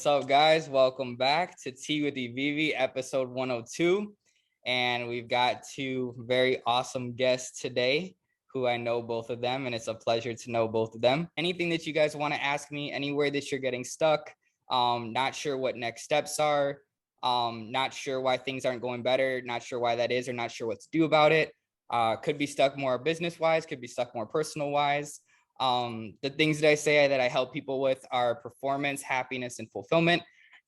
What's up, guys? Welcome back to Tea with iiiiiivvivii, episode 102. And we've got two very awesome guests today who I know both of them, and it's a pleasure to know both of them. Anything that you guys want to ask me, anywhere that you're getting stuck, not sure what next steps are, not sure why things aren't going better, not sure why that is, or not sure what to do about it. Could be stuck more business-wise, could be stuck more personal-wise. The things that I say that I help people with are performance, happiness, and fulfillment.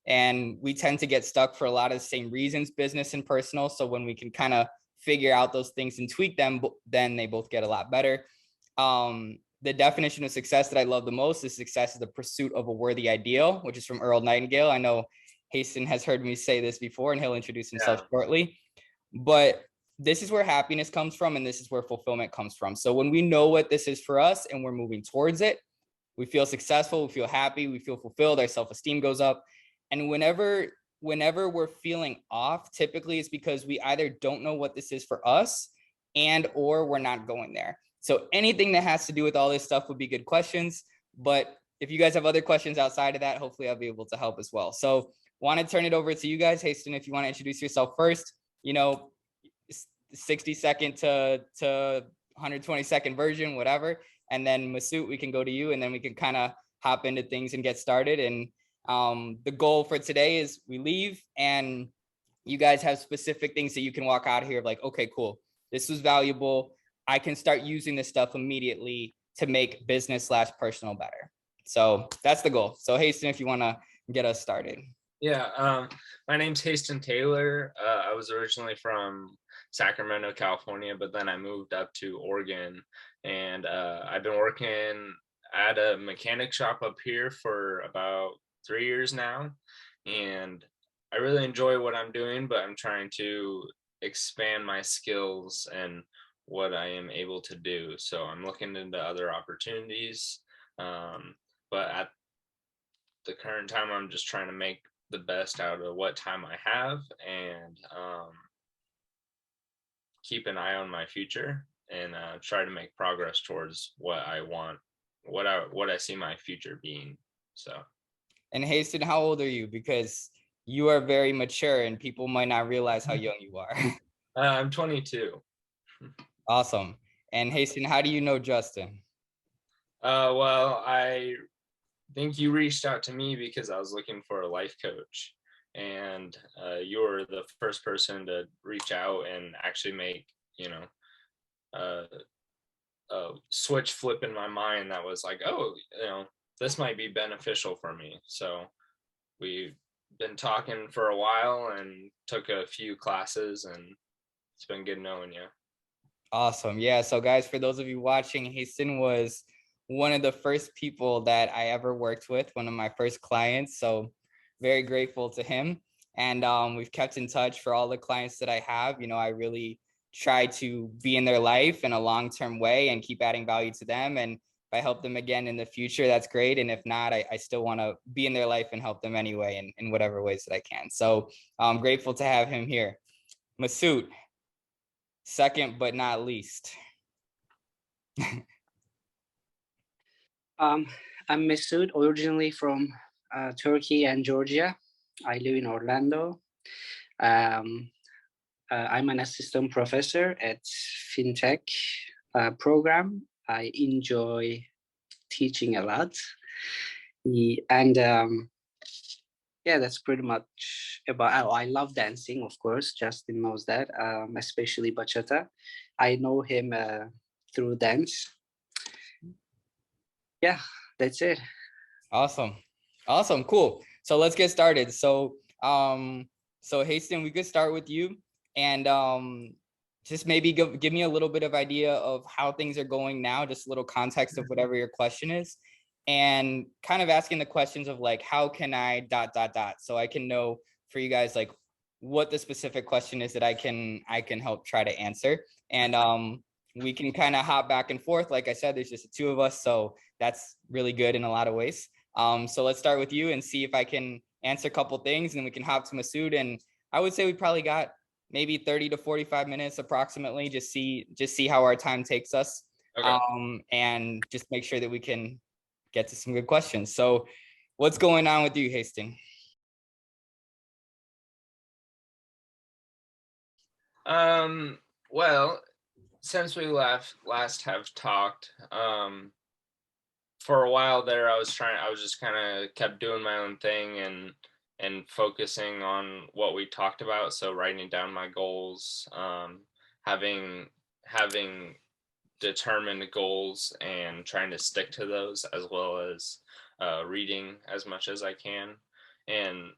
And we tend to get stuck for a lot of the same reasons, business and personal. So when we can kind of figure out those things and tweak them, then they both get a lot better. The definition of success that I love the most is success is the pursuit of a worthy ideal, which is from Earl Nightingale. I know Hastin has heard me say this before, and he'll introduce himself shortly. But this is where happiness comes from, and this is where fulfillment comes from. So when we know what this is for us and we're moving towards it, we feel successful, we feel happy, we feel fulfilled, our self-esteem goes up. And whenever we're feeling off, typically it's because we either don't know what this is for us and or we're not going there. So anything that has to do with all this stuff would be good questions. But if you guys have other questions outside of that, hopefully I'll be able to help as well. So want to turn it over to you guys. Hastin, if you want to introduce yourself first, 60-second to 120-second version, whatever. And then Mesut, we can go to you, and then we can kind of hop into things and get started. And the goal for today is we leave and you guys have specific things that you can walk out of here of like, okay, cool, this was valuable. I can start using this stuff immediately to make business/personal better. So that's the goal. So Hastin, if you want to get us started. Yeah, my name's Hastin Taylor. I was originally from Sacramento, California, but then I moved up to Oregon, and I've been working at a mechanic shop up here for about 3 years now, and I really enjoy what I'm doing, but I'm trying to expand my skills and what I am able to do. So I'm looking into other opportunities, but at the current time, I'm just trying to make the best out of what time I have and keep an eye on my future and try to make progress towards what I want, what I see my future being. So. And Hastin, how old are you? Because you are very mature and people might not realize how young you are. I'm 22. Awesome. And Hastin, how do you know Justin? Well, I think you reached out to me because I was looking for a life coach, and you were the first person to reach out and actually make a switch flip in my mind that was like, oh, this might be beneficial for me. So we've been talking for a while and took a few classes, and it's been good knowing you. Awesome. Yeah. So guys, for those of you watching, Hastin was one of the first people that I ever worked with, one of my first clients. So very grateful to him. And we've kept in touch for all the clients that I have. I really try to be in their life in a long-term way and keep adding value to them. And if I help them again in the future, that's great. And if not, I still want to be in their life and help them anyway in whatever ways that I can. So I'm grateful to have him here. Mesut, second but not least. I'm Mesut, originally from Turkey and Georgia. I live in Orlando. I'm an assistant professor at FinTech program. I enjoy teaching a lot. And yeah, that's pretty much about. I love dancing, of course. Justin knows that, especially bachata. I know him through dance. Yeah, that's it. Awesome. Cool. So let's get started. So Hastin, we could start with you and just maybe give me a little bit of idea of how things are going now, just a little context of whatever your question is, and kind of asking the questions of like, how can I ... So I can know for you guys, like what the specific question is that I can help try to answer. And we can kind of hop back and forth. Like I said, there's just the two of us. So that's really good in a lot of ways. So let's start with you and see if I can answer a couple things, and then we can hop to Mesut. And I would say we probably got maybe 30 to 45 minutes approximately. Just see how our time takes us. Okay. And just make sure that we can get to some good questions. So What's going on with you, Hasting? Well, since we last have talked, for a while there, I was just kind of kept doing my own thing and focusing on what we talked about. So writing down my goals, having determined goals and trying to stick to those, as well as reading as much as I can. And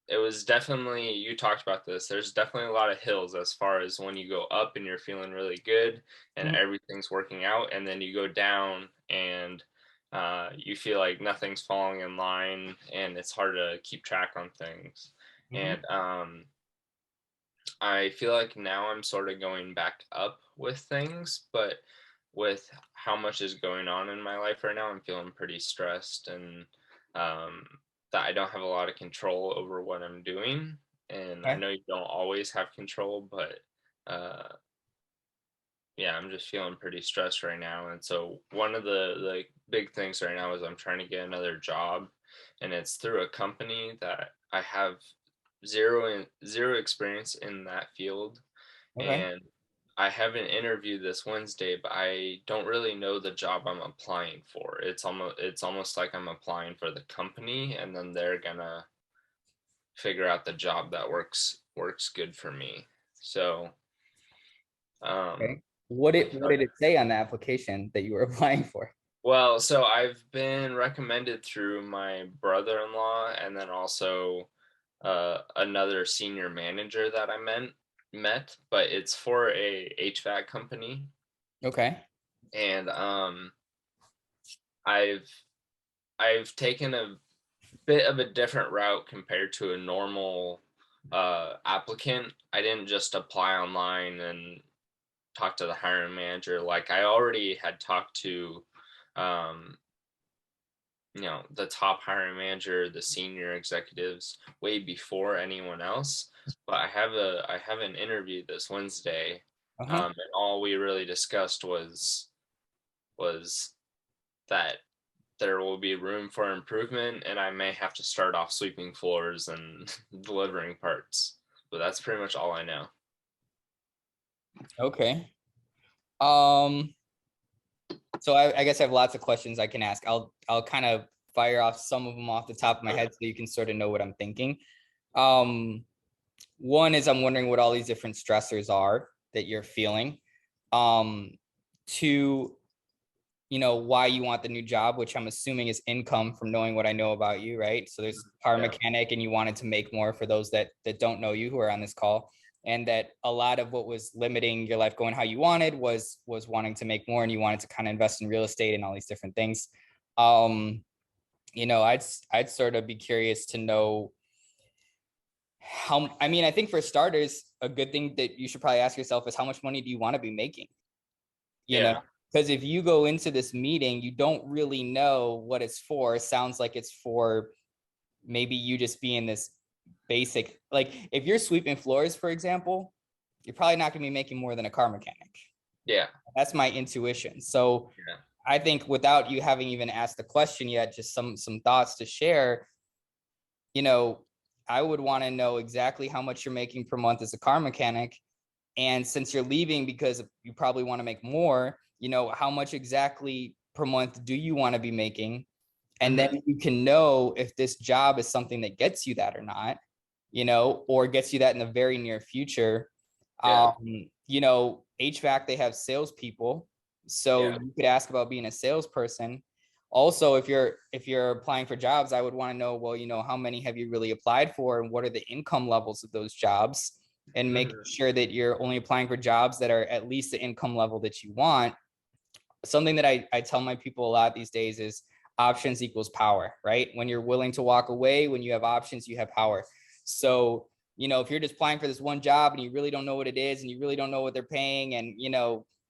it was definitely, you talked about this, there's definitely a lot of hills as far as when you go up and you're feeling really good and everything's working out, and then you go down and you feel like nothing's falling in line and it's hard to keep track on things. And I feel like now I'm sort of going back up with things, but with how much is going on in my life right now, I'm feeling pretty stressed, and that I don't have a lot of control over what I'm doing. And I know you don't always have control, but yeah, I'm just feeling pretty stressed right now. And so one of the big things right now is I'm trying to get another job, and it's through a company that I have zero experience in that field. And I have an interview this Wednesday, but I don't really know the job I'm applying for. It's almost like I'm applying for the company, and then they're gonna figure out the job that works good for me. So What did it say on the application that you were applying for? well, so I've been recommended through my brother-in-law, and then also another senior manager that I met, but it's for a HVAC company. Okay. And I've taken a bit of a different route compared to a normal applicant. I didn't just apply online and talk to the hiring manager. Like, I already had talked to the top hiring manager, the senior executives, way before anyone else. But I have an interview this Wednesday, and all we really discussed was that there will be room for improvement, and I may have to start off sweeping floors and delivering parts. But that's pretty much all I know. Okay. So I guess I have lots of questions I can ask. I'll kind of fire off some of them off the top of my head so you can sort of know what I'm thinking. One is I'm wondering what all these different stressors are that you're feeling. Two, why you want the new job, which I'm assuming is income from knowing what I know about you, right? So there's car mechanic, and you wanted to make more, for those that don't know you who are on this call. And that a lot of what was limiting your life going how you wanted was wanting to make more, and you wanted to kind of invest in real estate and all these different things. I'd sort of be curious to know I think for starters, a good thing that you should probably ask yourself is, how much money do you want to be making? You know, because if you go into this meeting, you don't really know what it's for. It sounds like it's for maybe you just being this basic, like if you're sweeping floors, for example, you're probably not going to be making more than a car mechanic. Yeah. That's my intuition. So I think, without you having even asked the question yet, just some thoughts to share, I would want to know exactly how much you're making per month as a car mechanic. And since you're leaving because you probably want to make more, how much exactly per month do you want to be making? And then you can know if this job is something that gets you that or not, or gets you that in the very near future. HVAC, they have salespeople. So you could ask about being a salesperson. Also, if you're applying for jobs, I would want to know, well, how many have you really applied for, and what are the income levels of those jobs, and make sure that you're only applying for jobs that are at least the income level that you want. Something that I tell my people a lot these days is options equals power, right? When you're willing to walk away, when you have options, you have power. So, if you're just applying for this one job and you really don't know what it is, and you really don't know what they're paying, and,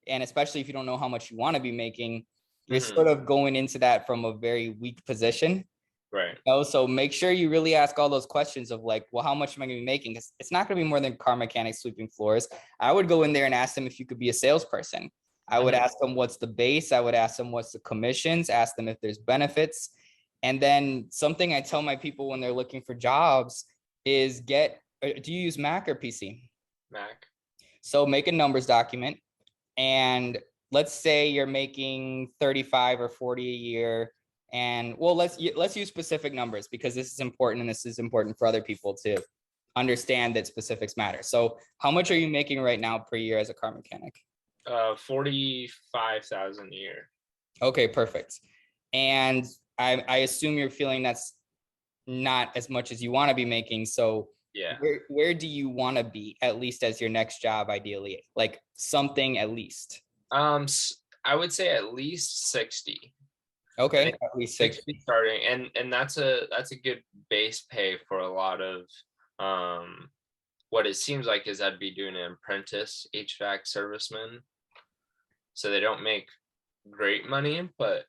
and especially if you don't know how much you want to be making, you're sort of going into that from a very weak position. Right. So make sure you really ask all those questions of like, well, how much am I going to be making? It's not going to be more than car mechanics sweeping floors. I would go in there and ask them if you could be a salesperson. I would ask them what's the base. I would ask them what's the commissions, ask them if there's benefits. And then something I tell my people when they're looking for jobs is do you use Mac or PC? Mac. So make a numbers document, and let's say you're making 35 or 40 a year. And well, let's use specific numbers because this is important, and this is important for other people to understand that specifics matter. So how much are you making right now per year as a car mechanic? 45,000 a year. Okay, perfect. And I assume you're feeling that's not as much as you want to be making. So yeah, where do you want to be, at least as your next job, ideally? Like something at least. I would say at least 60. Okay, at least 60 starting, and that's a good base pay for a lot of what it seems like is I'd be doing an apprentice HVAC serviceman. So they don't make great money, but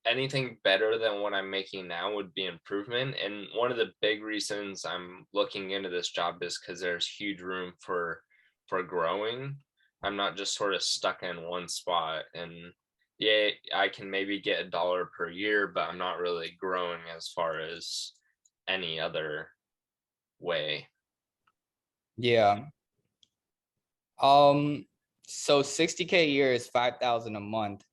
anything better than what I'm making now would be improvement. And one of the big reasons I'm looking into this job is because there's huge room for growing. I'm not just sort of stuck in one spot. And yeah, I can maybe get $1 per year, but I'm not really growing as far as any other way. Yeah. So 60K a year is 5,000 a month.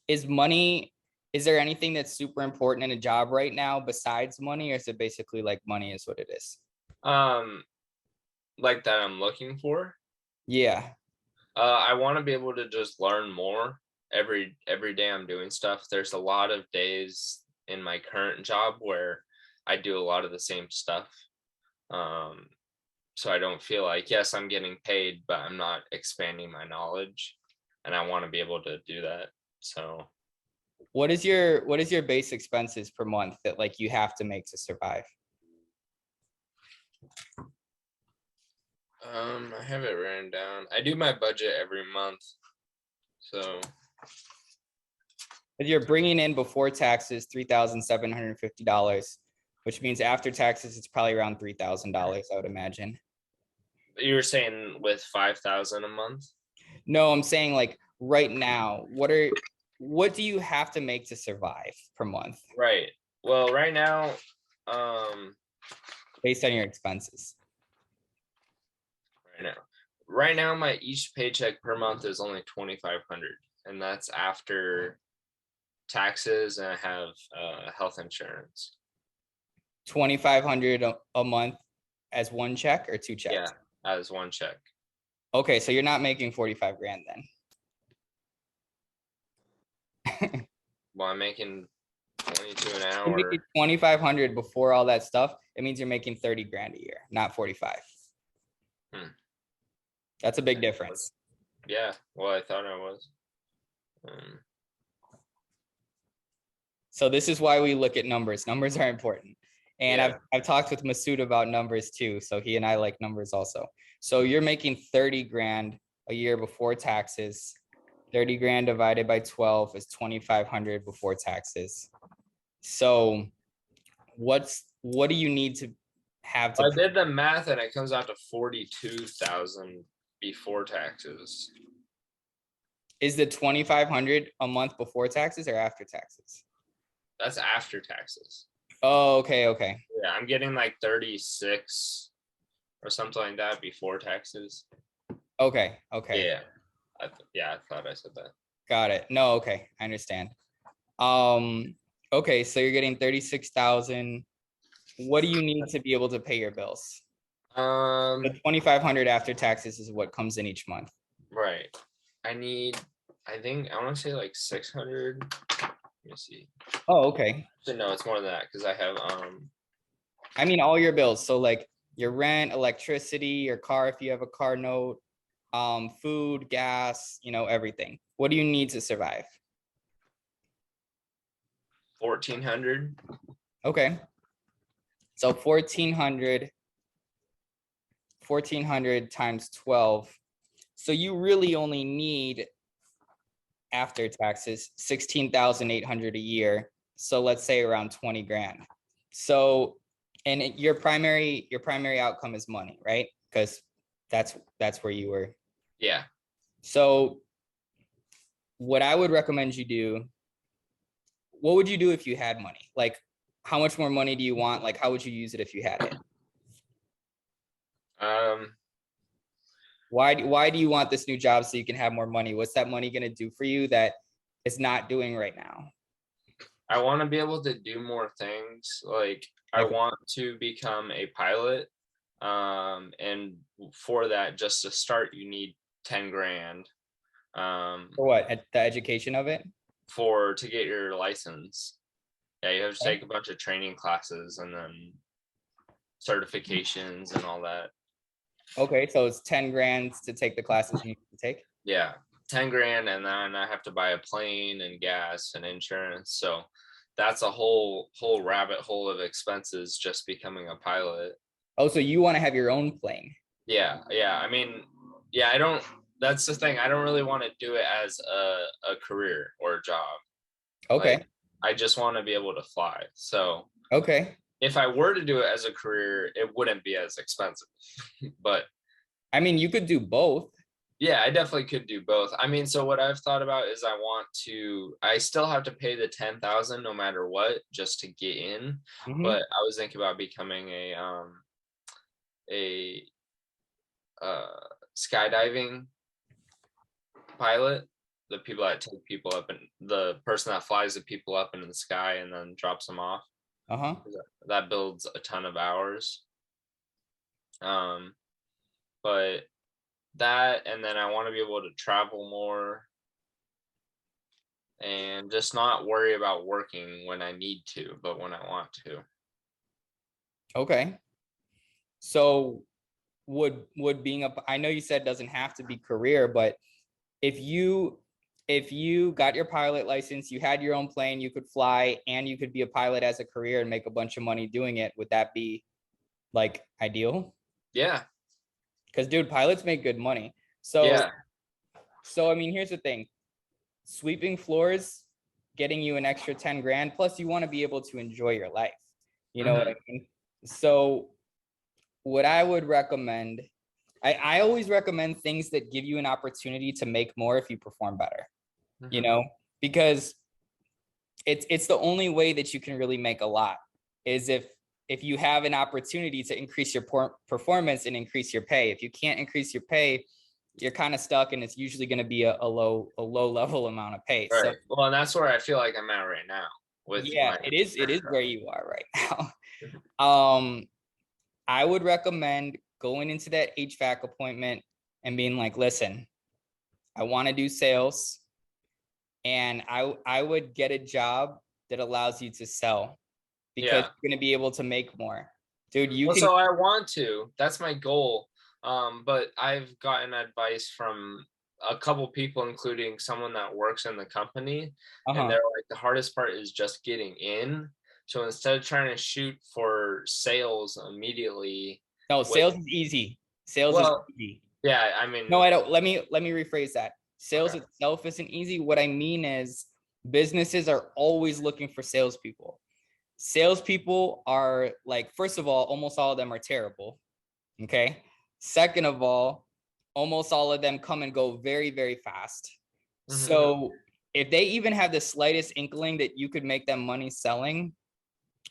Is there anything that's super important in a job right now besides money, or is it basically like money is what it is? Like that I'm looking for? Yeah. I want to be able to just learn more every day I'm doing stuff. There's a lot of days in my current job where I do a lot of the same stuff. So I don't feel like, yes, I'm getting paid, but I'm not expanding my knowledge, and I want to be able to do that. So what is your base expenses per month that like you have to make to survive? I have it written down. I do my budget every month. So If you're bringing in before taxes $3,750, which means after taxes it's probably around $3,000, I would imagine. you were saying with 5,000 a month? No, I'm saying like right now, what do you have to make to survive per month? Right. Well, right now, based on your expenses. Right now, my each paycheck per month is only 2,500, and that's after taxes, and I have health insurance. 2,500 a month as one check or two checks? Yeah, as one check. Okay, so you're not making 45 grand then. Well, I'm making 22 an hour. You're making 2,500 before all that stuff. It means you're making 30 grand a year, not 45. That's a big difference. Yeah, well, I thought I was. So this is why we look at numbers. Numbers are important. And Yeah. I've talked with Mesut about numbers too. So he and I like numbers also. So you're making 30 grand a year before taxes. 30 grand divided by 12 is 2,500 before taxes. So what do you need to have to? I did the math and it comes out to 42,000 before taxes. Is the 2,500 a month before taxes or after taxes? That's after taxes. Oh, okay, okay. Yeah, I'm getting like 36 or something like that before taxes. Okay, okay. Yeah. I thought I said that. Got it. No, okay, I understand. Okay, so you're getting 36,000. What do you need to be able to pay your bills? The 2,500 after taxes is what comes in each month. Right. I want to say like 600. Let me see. Oh, okay. So no, it's more than that because I have I mean all your bills. So like your rent, electricity, your car if you have a car note, food, gas, everything. What do you need to survive? 1,400. Okay. So 1,400 times 12. So you really only need, after taxes, 16,800 a year. So let's say around 20 grand. So, and your primary outcome is money, right? Because that's where you were. Yeah. So what I would recommend you do, what would you do if you had money? Like, how much more money do you want? Like, how would you use it if you had it? Why do you want this new job so you can have more money? What's that money going to do for you that it's not doing right now? I want to be able to do more things. Like I want to become a pilot. And for that, just to start, you need 10 grand. For what? The education of it? To get your license. Yeah, you have to take a bunch of training classes and then certifications and all that. Okay, so it's 10 grand to take the classes you need to take? Yeah, 10 grand, and then I have to buy a plane and gas and insurance. So that's a whole rabbit hole of expenses just becoming a pilot. Oh, so you want to have your own plane? Yeah. I mean, yeah, I don't, that's the thing. I don't really want to do it as a career or a job. Okay. Like, I just want to be able to fly. So okay. If I were to do it as a career, it wouldn't be as expensive. But I mean, you could do both. Yeah, I definitely could do both. I mean, so what I've thought about is I still have to pay the 10,000 no matter what, just to get in. Mhm. But I was thinking about becoming a skydiving pilot, the people that take people up, and the person that flies the people up into the sky and then drops them off. That builds a ton of hours. But that, and then I want to be able to travel more and just not worry about working when I need to, but when I want to. Okay. So would being I know you said it doesn't have to be career, but if you got your pilot license, you had your own plane, you could fly, and you could be a pilot as a career and make a bunch of money doing it, would that be like ideal? Yeah. Because dude, pilots make good money. So I mean, here's the thing. Sweeping floors, getting you an extra 10 grand, plus you want to be able to enjoy your life. You know what I mean? So what I would recommend, I always recommend things that give you an opportunity to make more if you perform better, you know, because it's the only way that you can really make a lot is if you have an opportunity to increase your performance and increase your pay. If you can't increase your pay, you're kind of stuck, and it's usually going to be a low level amount of pay. Right. So, well, and that's where I feel like I'm at right now. It is where you are right now. I would recommend going into that HVAC appointment and being like, listen, I want to do sales, and I would get a job that allows you to sell, because you're going to be able to make more. Dude, So I want to. That's my goal. But I've gotten advice from a couple people, including someone that works in the company, and they're like, the hardest part is just getting in. So instead of trying to shoot for sales immediately, no, sales is easy. Sales is easy. Yeah, I mean, no, I don't. Let me rephrase that. Sales itself isn't easy. What I mean is, businesses are always looking for salespeople. Salespeople are like, first of all, almost all of them are terrible. Okay. Second of all, almost all of them come and go very, very fast. So if they even have the slightest inkling that you could make them money selling,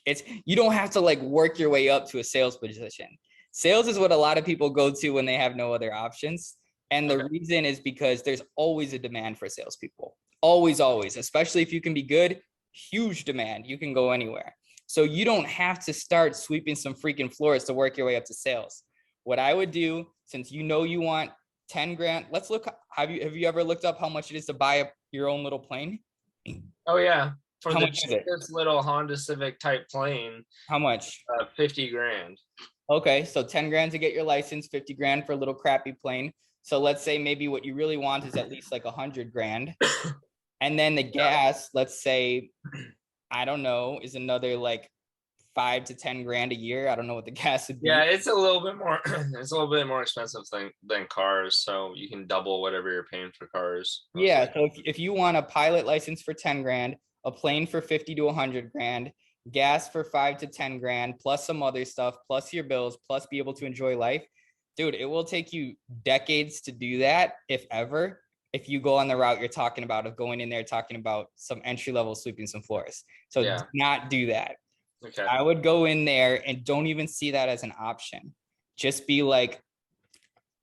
you don't have to like work your way up to a sales position. Sales is what a lot of people go to when they have no other options. And the reason is because there's always a demand for salespeople. Always, especially if you can be good, huge demand. You can go anywhere. So you don't have to start sweeping some freaking floors to work your way up to sales. What I would do, since you know you want 10 grand, let's look. Have you ever looked up how much it is to buy your own little plane? Oh yeah, for how the much is it? cheapest little Honda Civic type plane. How much? 50 grand. Okay, so 10 grand to get your license, 50 grand for a little crappy plane. So let's say maybe what you really want is at least like 100 grand. And then the gas, let's say, I don't know, is another like 5 to 10 grand a year. I don't know what the gas would be. Yeah, it's a little bit more. It's a little bit more expensive than cars. So you can double whatever you're paying for cars. Yeah. So if you want a pilot license for 10 grand, a plane for 50 to 100 grand, gas for 5 to 10 grand, plus some other stuff, plus your bills, plus be able to enjoy life, dude, it will take you decades to do that, if ever. if you go on the route you're talking about of going in there talking about some entry level sweeping some floors. So do not do that. Okay. I would go in there and don't even see that as an option. Just be like,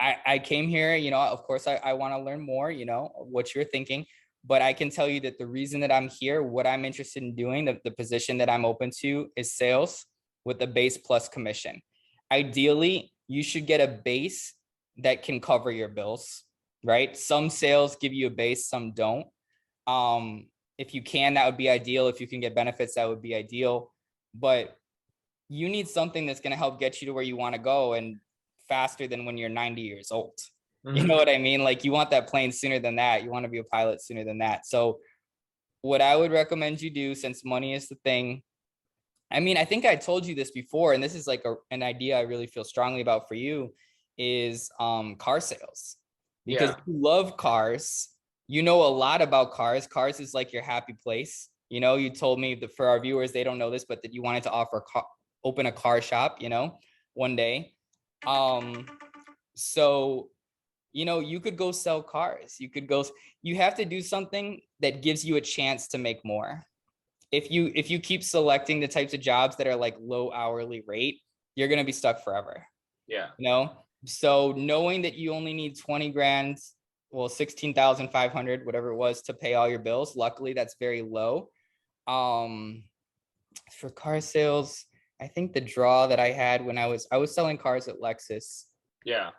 I came here, you know, of course I want to learn more, you know, what you're thinking, but I can tell you that the reason that I'm here, what I'm interested in doing, the position that I'm open to is sales with a base plus commission. Ideally, you should get a base that can cover your bills, right? Some sales give you a base, some don't. If you can, that would be ideal. If you can get benefits, that would be ideal. But you need something that's going to help get you to where you want to go and faster than when you're 90 years old. You know what I mean? Like, you want that plane sooner than that. You want to be a pilot sooner than that. So what I would recommend you do, since money is the thing, I mean, I think I told you this before, and this is like an idea I really feel strongly about for you, is car sales. Because you love cars, you know a lot about cars. Cars is like your happy place. You know, you told me that, for our viewers, they don't know this, but that you wanted to open a car shop, you know, one day. So, you know, you could go sell cars. You have to do something that gives you a chance to make more. If you keep selecting the types of jobs that are like low hourly rate, you're going to be stuck forever. Yeah. You know, so knowing that you only need 20 grand, well, 16,500, whatever it was, to pay all your bills. Luckily, that's very low. For car sales, I think the draw that I had when I was selling cars at Lexus. Yeah.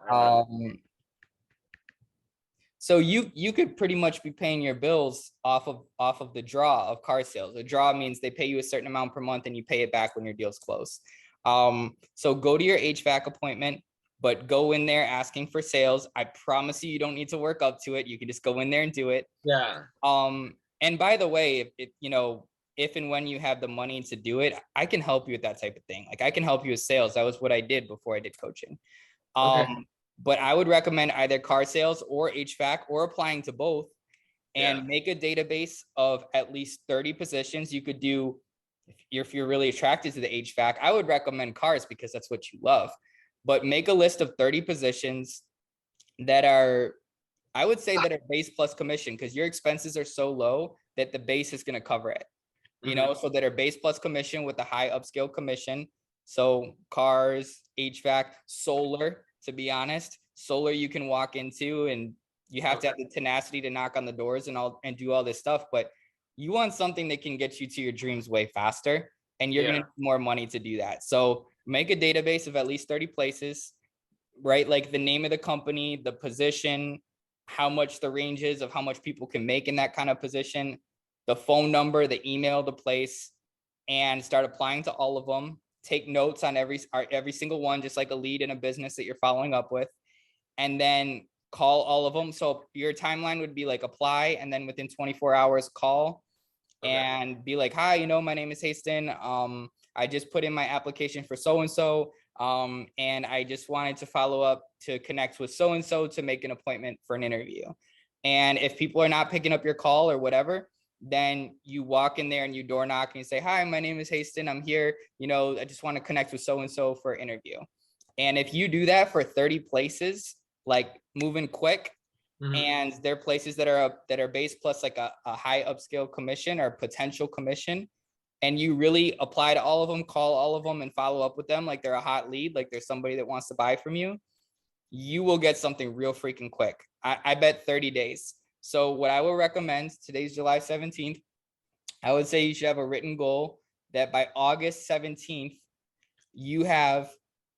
So you could pretty much be paying your bills off of the draw of car sales. A draw means they pay you a certain amount per month and you pay it back when your deal's close. So go to your HVAC appointment, but go in there asking for sales. I promise you don't need to work up to it. You can just go in there and do it. Yeah. And by the way, if you know, if and when you have the money to do it, I can help you with that type of thing. Like, I can help you with sales. That was what I did before I did coaching. But I would recommend either car sales or HVAC, or applying to both, and make a database of at least 30 positions. You could do, if you're really attracted to the HVAC, I would recommend cars because that's what you love. But make a list of 30 positions that are, I would say, that are base plus commission, because your expenses are so low that the base is going to cover it. You know, so that are base plus commission with a high upscale commission. So cars, HVAC, solar. To be honest, solar you can walk into, and you have to have the tenacity to knock on the doors and do all this stuff. But you want something that can get you to your dreams way faster, and you're going to need more money to do that. So make a database of at least 30 places, right? Like the name of the company, the position, how much the range is of how much people can make in that kind of position, the phone number, the email, the place, and start applying to all of them. Take notes on every single one, just like a lead in a business that you're following up with, and then call all of them. So your timeline would be like apply, and then within 24 hours call and be like, hi, you know, my name is Hastin. I just put in my application for so-and-so. And I just wanted to follow up to connect with so-and-so to make an appointment for an interview. And if people are not picking up your call or whatever, then you walk in there and you door knock and you say, hi, my name is Hastin. I'm here. You know, I just want to connect with so-and-so for an interview. And if you do that for 30 places, like moving quick, and there are places that are base plus like a high upscale commission or potential commission, and you really apply to all of them, call all of them and follow up with them like they're a hot lead, like there's somebody that wants to buy from you, you will get something real freaking quick. I bet 30 days. So what I will recommend, today's July 17th, I would say you should have a written goal that by August 17th, you have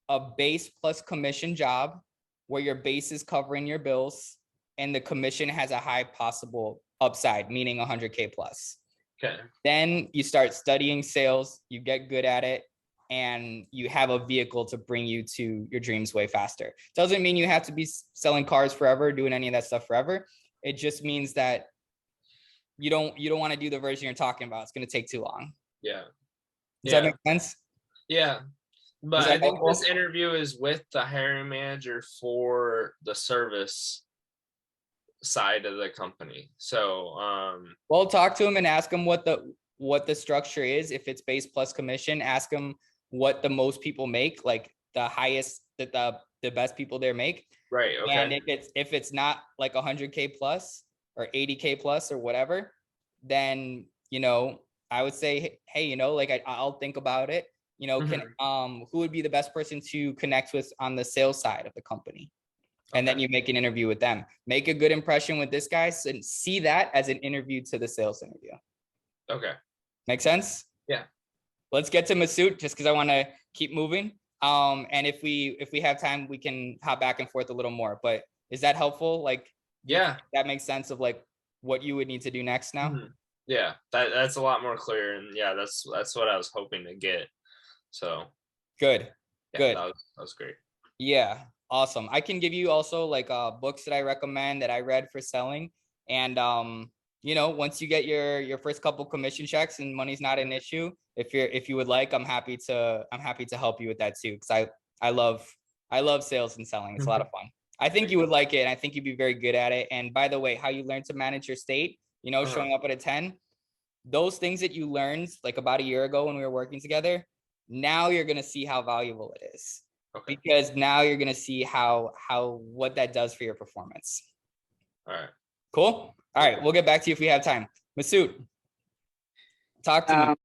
a base plus commission job where your base is covering your bills and the commission has a high possible upside, meaning 100K plus. Okay. Then you start studying sales, you get good at it, and you have a vehicle to bring you to your dreams way faster. Doesn't mean you have to be selling cars forever, doing any of that stuff forever. It just means that you don't want to do the version you're talking about. It's going to take too long. Yeah. Does that make sense? Yeah. But I think helpful? this interview is with the hiring manager for the service side of the company. So well, talk to him and ask him what the structure is. If it's base plus commission, ask him what the most people make, like the highest that the best people there make. Right. And Okay. if it's not like 100K plus or 80K plus or whatever, then, you know, I would say, hey, you know, like I'll think about it. You know, who would be the best person to connect with on the sales side of the company? And then Okay. you make an interview with them. Make a good impression with this guy and see that as an interview to the sales interview. Okay. Make sense? Yeah. Let's get to Mesut just because I want to keep moving. And if we have time, we can hop back and forth a little more. But is that helpful? Like, Yeah. that makes sense of like what you would need to do next now. Yeah, that's a lot more clear, and yeah, that's what I was hoping to get. So Good. yeah, Good. that was great. Yeah, awesome. I can give you also like books that I recommend that I read for selling. And you know, once you get your first couple commission checks and money's not an issue, if you would like, I'm happy to help you with that too. Because I love sales and selling. It's a lot of fun. I think you would like it, and I think you'd be very good at it. And by the way, how you learn to manage your state, you know, showing up at a 10, those things that you learned like about a year ago when we were working together, now you're gonna see how valuable it is. Okay. Because now you're gonna see how what that does for your performance. All right. Cool. All right, we'll get back to you if we have time. Mesut, talk to me.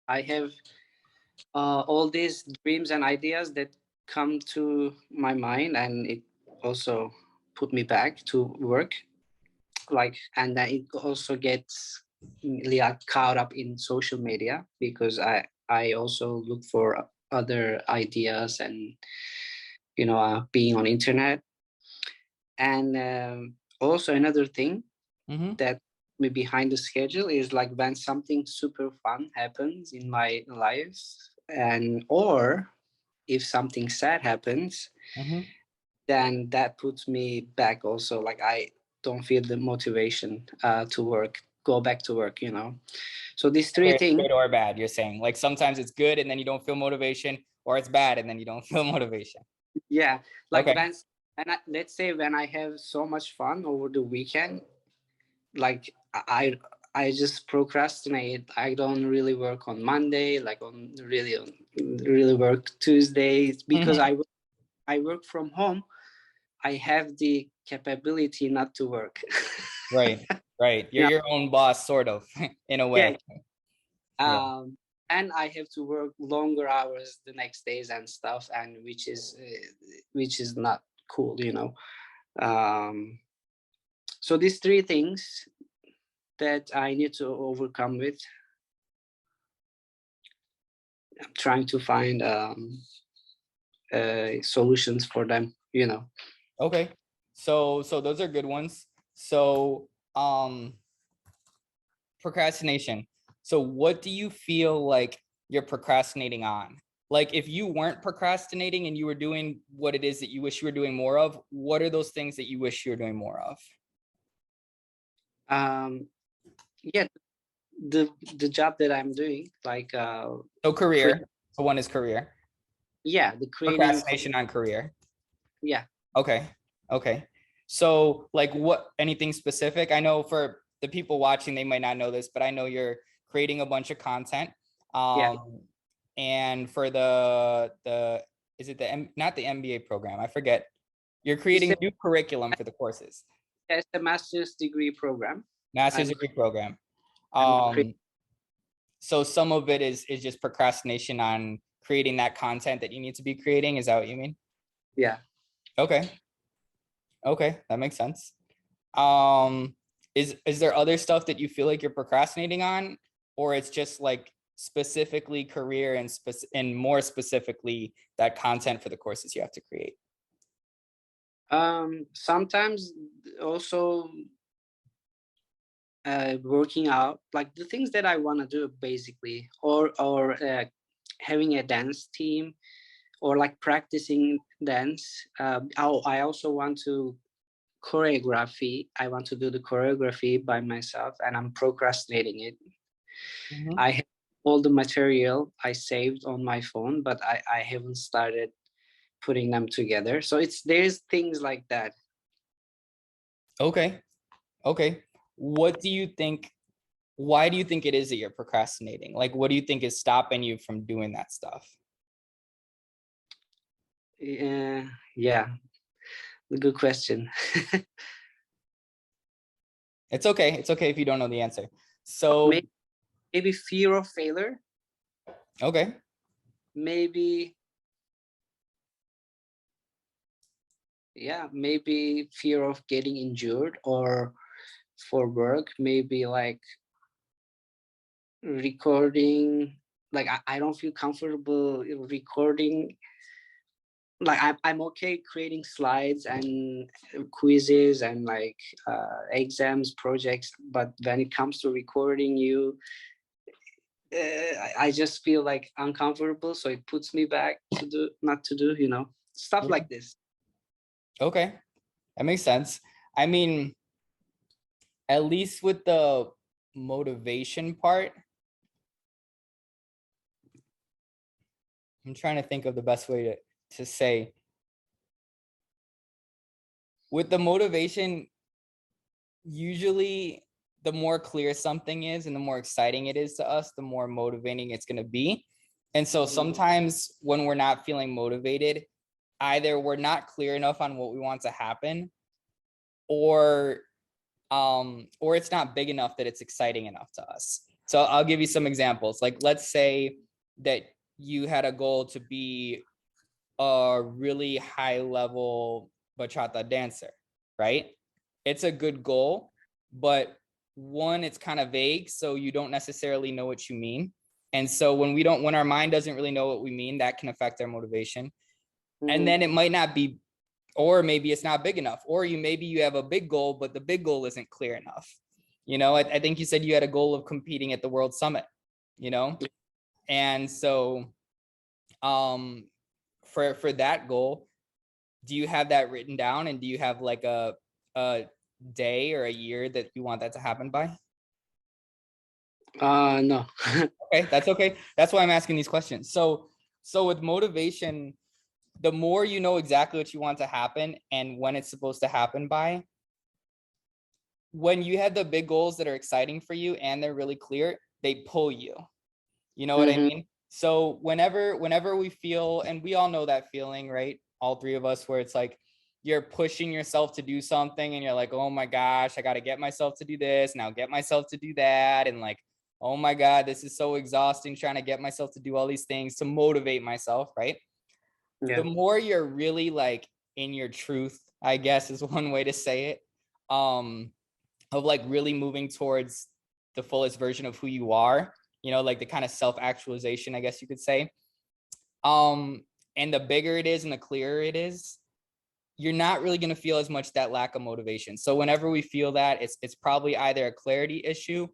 I have all these dreams and ideas that come to my mind, and it also put me back to work. Like, and then it also gets caught up in social media because I also look for other ideas and being on internet. And also another thing that me behind the schedule is like when something super fun happens in my life, and or if something sad happens, then that puts me back also. Like I don't feel the motivation to go back to work. So these three things. Good or bad, you're saying. Like sometimes it's good and then you don't feel motivation, or it's bad and then you don't feel motivation. Yeah, like okay. Let's say when I have so much fun over the weekend, like I just procrastinate. I don't really work on Monday, like really work Tuesdays because I work from home. I have the capability not to work. Right. You're your own boss, sort of, in a way. Yeah. And I have to work longer hours the next days and stuff, and which is not cool. So these three things that I need to overcome with. I'm trying to find solutions for them. Okay. So those are good ones. So procrastination. So what do you feel like you're procrastinating on? Like if you weren't procrastinating and you were doing what it is that you wish you were doing more of, what are those things that you wish you were doing more of? Yeah, the job that I'm doing, like so career. So one is career. Yeah, the creating procrastination on career. Yeah. Okay. So like what, anything specific? I know for the people watching, they might not know this, but I know you're creating a bunch of content. And for the is it not the MBA program? I forget. You're creating new curriculum for the courses. It's a master's degree program. Master's degree program. So some of it is just procrastination on creating that content that you need to be creating. Is that what you mean? Yeah. Okay, that makes sense. Is there other stuff that you feel like you're procrastinating on, or it's just like specifically career and more specifically that content for the courses you have to create? Sometimes also working out, like the things that I want to do basically, or having a dance team, or like practicing dance. I also want to choreography. I want to do the choreography by myself, and I'm procrastinating it. I have all the material I saved on my phone, but I haven't started putting them together. So there's things like that. Okay. What do you think? Why do you think it is that you're procrastinating? Like, what do you think is stopping you from doing that stuff? Yeah, good question. It's okay. It's okay if you don't know the answer. So, Maybe fear of failure. okay. Maybe, yeah, maybe fear of getting injured or for work. Maybe like recording. Like I don't feel comfortable recording. Like I'm okay creating slides and quizzes and like exams, projects, but when it comes to recording you, I just feel like uncomfortable, so it puts me back to do not to do, stuff like this. Okay. That makes sense. I mean, at least with the motivation part, I'm trying to think of the best way to say. With the motivation, usually the more clear something is and the more exciting it is to us, the more motivating it's going to be. And so sometimes when we're not feeling motivated, either we're not clear enough on what we want to happen, or it's not big enough that it's exciting enough to us. So I'll give you some examples. Like, let's say that you had a goal to be a really high level bachata dancer, right? It's a good goal, but one, it's kind of vague, so you don't necessarily know what you mean. And so when our mind doesn't really know what we mean, that can affect our motivation. And then it might not be, or maybe it's not big enough, or maybe you have a big goal, but the big goal isn't clear enough. I think you said you had a goal of competing at the World Summit, and so for that goal, do you have that written down, and do you have like a day or a year that you want that to happen by? No. Okay, that's okay. That's why I'm asking these questions. So with motivation, the more you know exactly what you want to happen and when it's supposed to happen by, when you have the big goals that are exciting for you and they're really clear, they pull you. You know what I mean? So whenever we feel, and we all know that feeling, right? All three of us, where it's like you're pushing yourself to do something and you're like, oh my gosh, I got to get myself to do this, now get myself to do that. And like, oh my God, this is so exhausting trying to get myself to do all these things to motivate myself, right? Yeah. The more you're really like in your truth, I guess is one way to say it, of like really moving towards the fullest version of who you are, like the kind of self-actualization, I guess you could say. And the bigger it is and the clearer it is, you're not really going to feel as much that lack of motivation. So whenever we feel that, it's probably either a clarity issue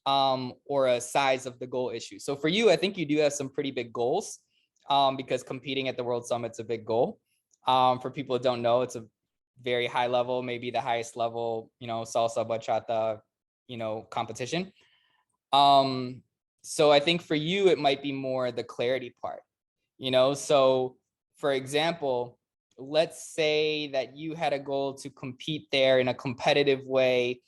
or a size of the goal issue. So for you, I think you do have some pretty big goals, because competing at the World Summit's a big goal. For people that don't know, it's a very high level, maybe the highest level, salsa, bachata, competition. So I think for you, it might be more the clarity part, so for example, let's say that you had a goal to compete there in a competitive way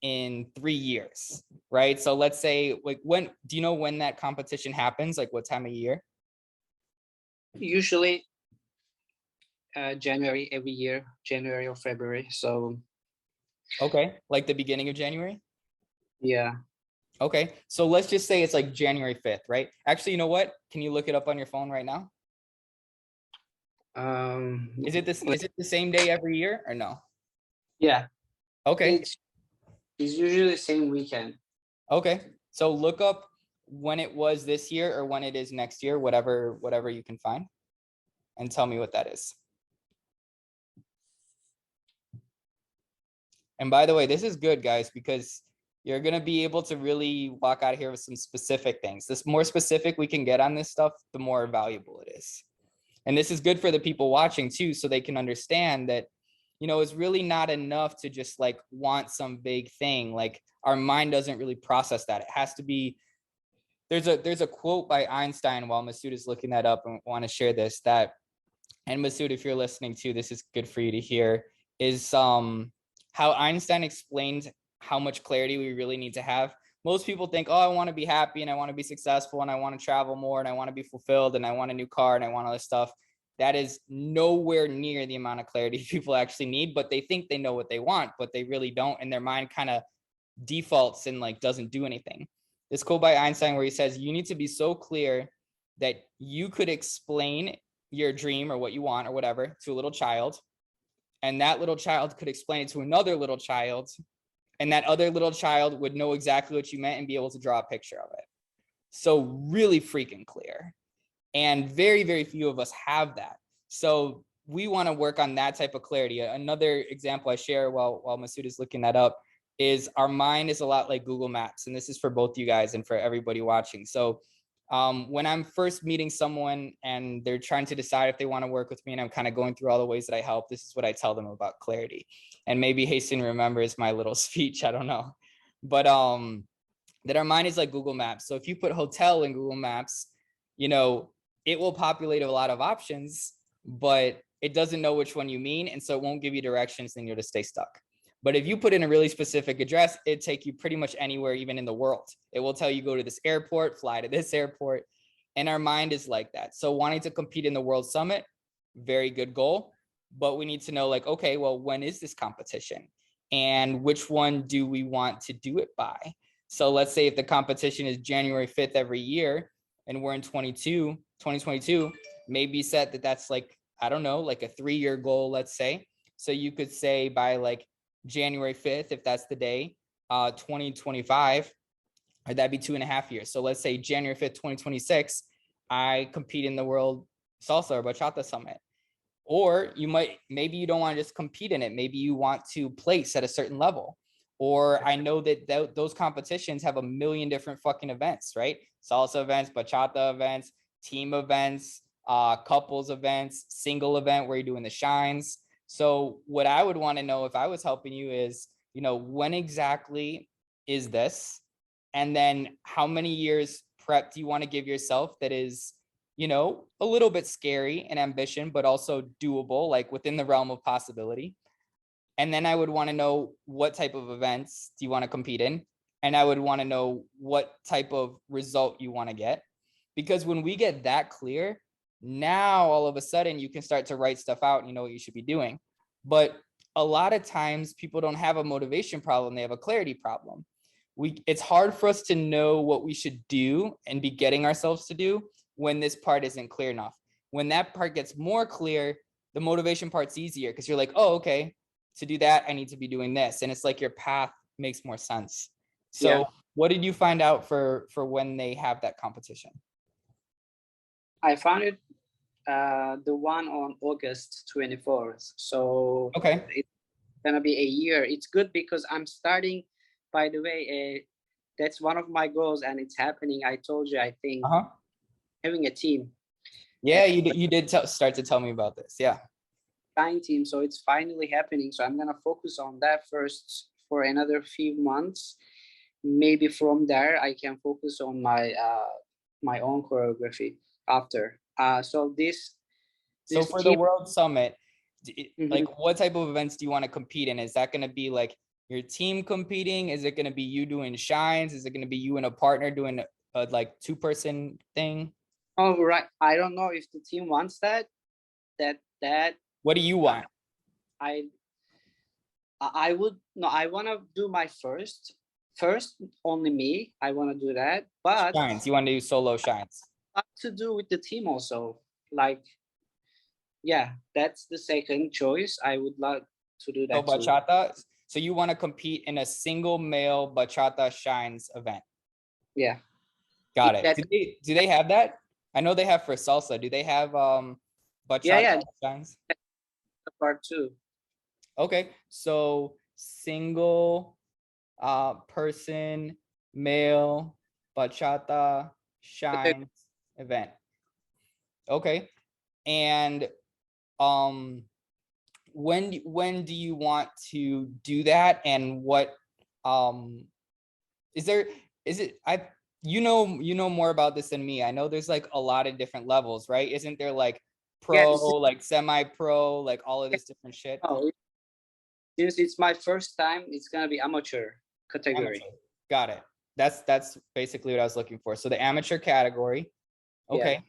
in 3 years, right? So let's say, like, do you know when that competition happens? Like what time of year? Usually January every year, January or February. So Okay, like the beginning of January? yeah. Okay, so let's just say it's like January 5th, right? Actually, you know what? Can you look it up on your phone right now? Is it the same day every year or no? Yeah. Okay. It's usually the same weekend. Okay. So look up when it was this year or when it is next year, whatever you can find, and tell me what that is. And by the way, this is good, guys, because you're going to be able to really walk out here with some specific things. The more specific we can get on this stuff, the more valuable it is. And this is good for the people watching too, so they can understand that, it's really not enough to just like want some big thing. Like our mind doesn't really process that. It has to be, there's a quote by Einstein, while Mesut is looking that up, and want to share this, that, and Mesut, if you're listening too, this is good for you to hear, is how Einstein explained how much clarity we really need to have. Most people think, oh, I want to be happy and I want to be successful and I want to travel more and I want to be fulfilled and I want a new car and I want all this stuff. that is nowhere near the amount of clarity people actually need, but they think they know what they want, but they really don't. And their mind kind of defaults and like doesn't do anything. This quote by Einstein where he says, you need to be so clear that you could explain your dream or what you want or whatever to a little child. And that little child could explain it to another little child. And that other little child would know exactly what you meant and be able to draw a picture of it. So really freaking clear. And very, very few of us have that. So we want to work on that type of clarity. Another example I share while Mesut is looking that up is our mind is a lot like Google Maps. And this is for both you guys and for everybody watching. So when I'm first meeting someone and they're trying to decide if they want to work with me and I'm kind of going through all the ways that I help, this is what I tell them about clarity. And maybe Hastin remembers my little speech, I don't know. But that our mind is like Google Maps. So if you put hotel in Google Maps, you know, it will populate a lot of options, but it doesn't know which one you mean. And so it won't give you directions and you'll just stay stuck. But if you put in a really specific address, it'd take you pretty much anywhere, even in the world. It will tell you go to this airport, fly to this airport. And our mind is like that. So wanting to compete in the World Summit, very good goal. But we need to know like, okay, well, when is this competition? And which one do we want to do it by? So let's say if the competition is January 5th every year, and we're in 2022, maybe set that that's like, I don't know, like a 3-year goal, let's say. So you could say by like January 5th, if that's the day, 2025, or that'd be 2.5 years. So let's say January 5th, 2026, I compete in the World Salsa or Bachata Summit. Or maybe you don't want to just compete in it. Maybe you want to place at a certain level. Or I know that those competitions have a million different fucking events, right? Salsa events, bachata events, team events, couples events, single event where you're doing the shines. So what I would want to know if I was helping you is, you know, when exactly is this? And then how many years prep do you want to give yourself that is, you know, a little bit scary and ambition, but also doable, like within the realm of possibility. And then I would want to know what type of events do you want to compete in? And I would want to know what type of result you want to get. Because when we get that clear, now all of a sudden you can start to write stuff out and you know what you should be doing. But a lot of times people don't have a motivation problem, they have a clarity problem. It's hard for us to know what we should do and be getting ourselves to do when this part isn't clear enough. When that part gets more clear, the motivation part's easier because you're like, oh, okay, to do that, I need to be doing this. And it's like your path makes more sense. So yeah. What did you find out for when they have that competition? I found it the one on August 24th. So okay, it's gonna be a year. It's good because I'm starting, by the way, that's one of my goals and it's happening. I told you, I think having a team. Yeah, you did start to tell me about this. Yeah. Team, so it's finally happening. So I'm gonna focus on that first for another few months. Maybe from there I can focus on my my own choreography after. So for the World Summit, like what type of events do you want to compete in? Is that going to be like your team competing? Is it going to be you doing shines? Is it going to be you and a partner doing a like 2-person thing? Oh, right. I don't know if the team wants that. What do you want? I would no. I want to do my first. Only me. I want to do that. But shines. You want to do solo shines? To do with the team also. Like, yeah, that's the second choice. I would like to do that. So bachata. So you want to compete in a single male bachata shines event? Yeah. Got it. Do they have that? I know they have for salsa. Do they have bachata shines? Part 2. Okay, so single person male bachata shines event. Okay, and when do you want to do that, and what is it you know more about this than me. I know there's like a lot of different levels, right? Isn't there like pro, like semi-pro, like all of this different shit? Oh, since it's my first time, it's gonna be amateur category. Amateur. Got it. That's basically what I was looking for. So the amateur category. Okay.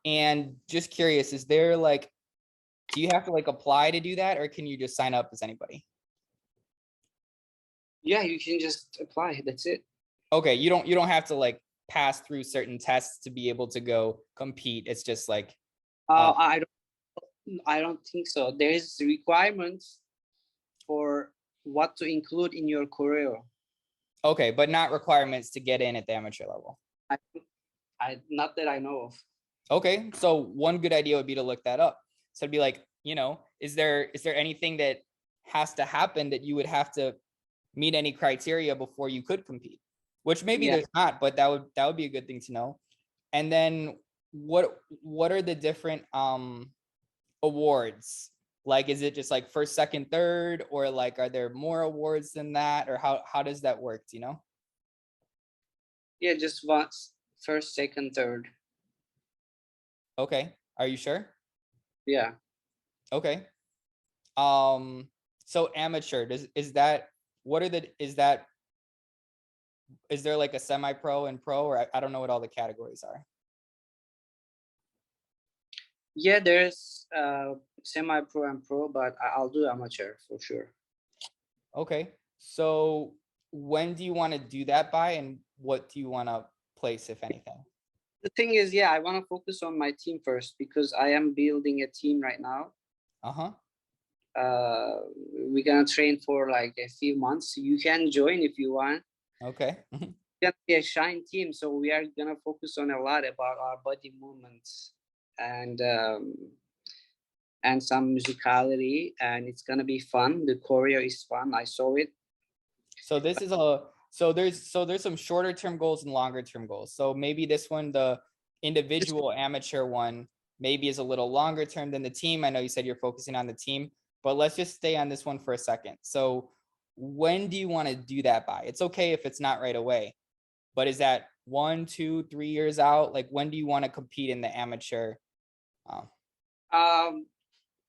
And just curious, is there like, do you have to like apply to do that, or can you just sign up as anybody? Yeah, you can just apply. That's it. Okay, you don't have to like pass through certain tests to be able to go compete. It's just like I don't think so. There is requirements for what to include in your career. okay, but not requirements to get in at the amateur level. I not that I know of. Okay, so one good idea would be to look that up. So it'd be like, is there anything that has to happen that you would have to meet any criteria before you could compete? Which maybe there's not, but that would be a good thing to know. And then what are the different awards? Like, is it just like first, second, third, or like are there more awards than that, or how does that work? Do you know? Yeah, just once, first, second, third. Okay, are you sure? Yeah. Okay. So amateur, is that what are the is there like a semi-pro and pro, or I don't know what all the categories are? Yeah, there's semi-pro and pro, but I'll do amateur for sure. Okay, so when do you want to do that by, and what do you want to place, if anything? The thing is, yeah, I want to focus on my team first because I am building a team right now. Uh-huh. We're gonna train for like a few months. You can join if you want. Okay. It's gonna be a shine team, so we are gonna focus on a lot about our body movements and some musicality, and it's gonna be fun. The choreo is fun. I saw it. So this is there's some shorter term goals and longer term goals. So maybe this one, the individual amateur one, maybe is a little longer term than the team. I know you said you're focusing on the team, but let's just stay on this one for a second. So when do you want to do that by? It's okay if it's not right away, but is that 1, 2, 3 years out? Like, when do you want to compete in the amateur?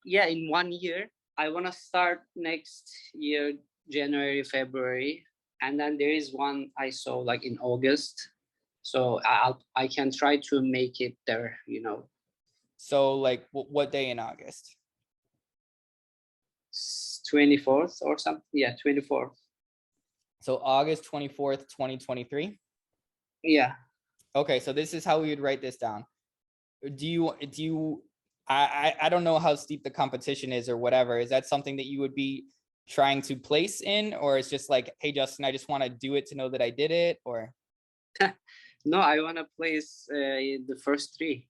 Yeah, in 1 year. I want to start next year, January, February, and then there is one I saw like in August. So I can try to make it there. So like what day in August? 24th or something. Yeah, 24th. So August 24th, 2023. Yeah. Okay, so this is how we would write this down. Do you I don't know how steep the competition is or whatever. Is that something that you would be trying to place in, or it's just like, hey Justin, I just want to do it to know that I did it? Or No, I want to place the first three.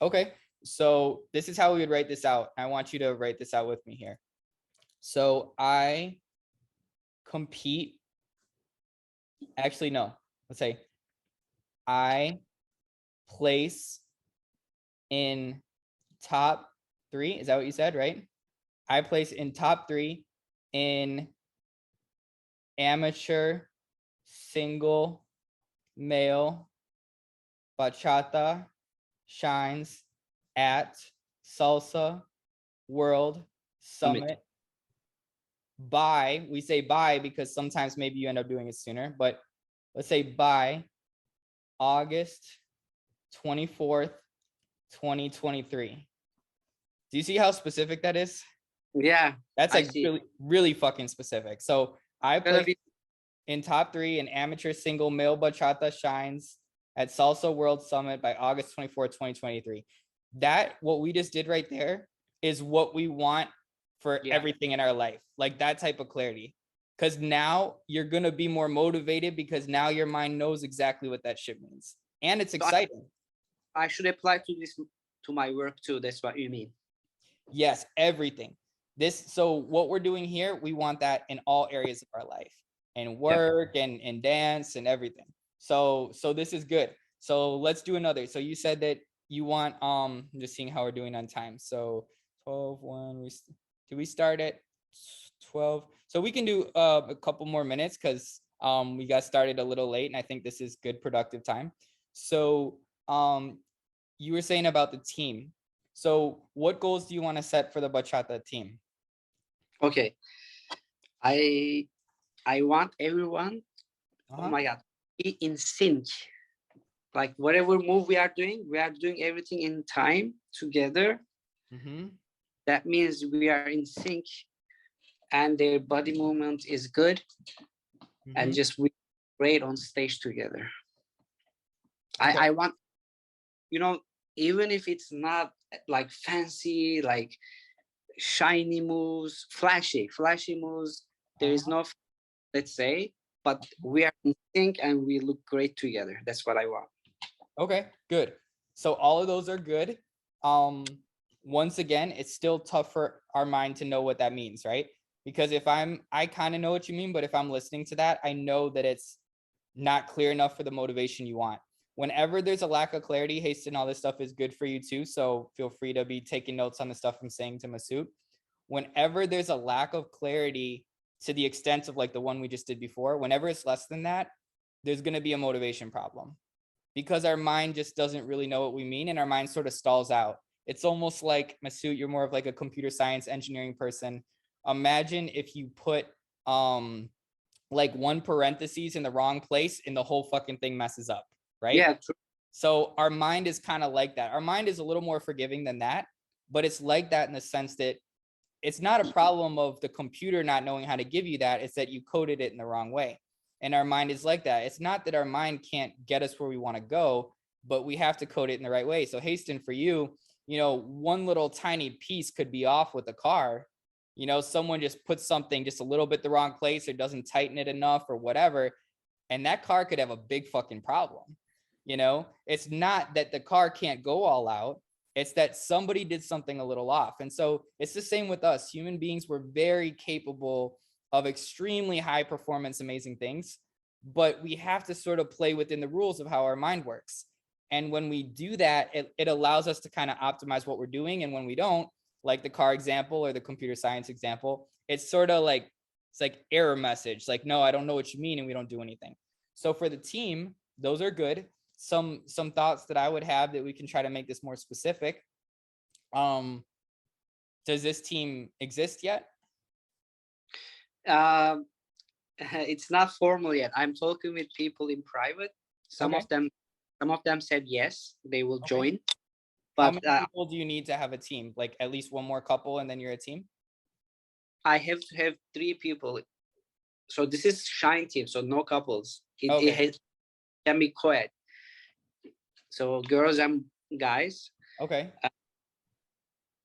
okay, so this is how we would write this out. I want you to write this out with me here. So I compete, actually no, let's say I place in top 3. Is that what you said, right? I place in top 3 in amateur single male bachata shines at Salsa World Summit by, we say by because sometimes maybe you end up doing it sooner, but let's say by August 24th, 2023. Do you see how specific that is? Yeah. That's like really, really fucking specific. So I play in top 3 in amateur single male bachata shines at Salsa World Summit by August 24th, 2023. That, what we just did right there, is what we want for everything in our life. Like that type of clarity. Because now you're going to be more motivated because now your mind knows exactly what that shit means. And it's exciting. I should apply to this, to my work too. That's what you mean. Yes, everything. So what we're doing here, we want that in all areas of our life, and work and dance and everything. So this is good. So let's do another. So you said that you want, I'm just seeing how we're doing on time. So 12, 1, we start at 12? So we can do a couple more minutes because we got started a little late, and I think this is good productive time. So you were saying about the team. So what goals do you want to set for the bachata team? Okay. I want everyone, oh my God, be in sync. like whatever move we are doing everything in time together. That means we are in sync, and their body movement is good, and just we great on stage together. Okay. I want, even if it's not like fancy, like shiny moves, flashy moves, there is no, let's say, but we are in sync and we look great together. That's what I want. Okay, good. So all of those are good. Once again, it's still tough for our mind to know what that means, right? Because I kind of know what you mean, but if I'm listening to that, I know that it's not clear enough for the motivation you want. Whenever there's a lack of clarity, Hastin, all this stuff is good for you too. So feel free to be taking notes on the stuff I'm saying to Mesut. Whenever there's a lack of clarity to the extent of like the one we just did before, whenever it's less than that, there's going to be a motivation problem, because our mind just doesn't really know what we mean, and our mind sort of stalls out. It's almost like, Mesut, you're more of like a computer science engineering person. Imagine if you put like one parentheses in the wrong place and the whole fucking thing messes up, right? Yeah, true. So our mind is kind of like that. Our mind is a little more forgiving than that, but it's like that in the sense that it's not a problem of the computer not knowing how to give you that. It's that you coded it in the wrong way. And our mind is like that. It's not that our mind can't get us where we want to go, but we have to code it in the right way. So Hastin, for you, one little tiny piece could be off with the car. Someone just puts something just a little bit the wrong place or doesn't tighten it enough or whatever, and that car could have a big fucking problem. It's not that the car can't go all out. It's that somebody did something a little off. And so it's the same with us. Human beings were very capable of extremely high performance, amazing things, but we have to sort of play within the rules of how our mind works. And when we do that, it allows us to kind of optimize what we're doing. And when we don't, like the car example or the computer science example, it's sort of like, it's like error message, like, no, I don't know what you mean, and we don't do anything. So for the team, those are good. Some thoughts that I would have that we can try to make this more specific. Does this team exist yet? It's not formal yet. I'm talking with people in private. Some of them said yes, they will join. But how many people do you need to have a team? Like at least one more couple and then you're a team? I have to have 3 people. So this is Shine team, so no couples. It can be co-ed. So girls and guys. Okay.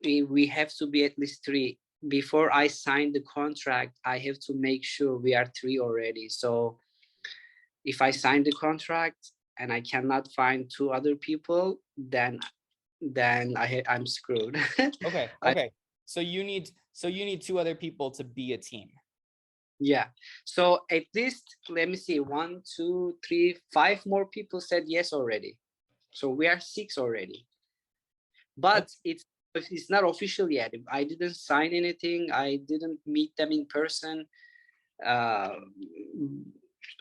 We have to be at least 3. Before I sign the contract, I have to make sure we are 3 already. So if I sign the contract and I cannot find 2 other people, then I'm screwed. Okay. So you need 2 other people to be a team. Yeah. So at least, let me see, 1, 2, 3, 5 more people said yes already. So we are 6 already. But it's not official yet. I didn't sign anything. I didn't meet them in person.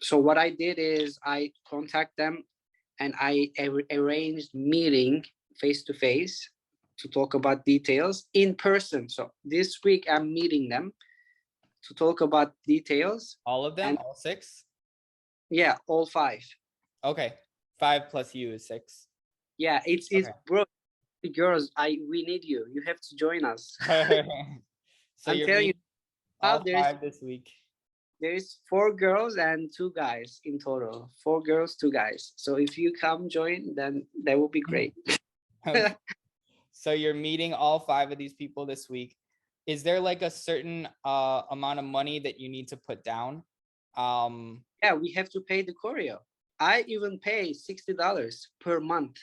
So what I did is I contact them and I arranged meeting face to face to talk about details in person. So this week I'm meeting them to talk about details. All of them? All 6? Yeah, all 5. Okay. 5 plus you is 6. Yeah, it's bro, girls, we need you. You have to join us. So I'm you're telling you, all 5 this week. There is 4 girls and 2 guys in total. 4 girls, 2 guys. So if you come join, then that would be great. Okay. So you're meeting all 5 of these people this week. Is there like a certain amount of money that you need to put down? Yeah, we have to pay the choreo. I even pay $60 per month.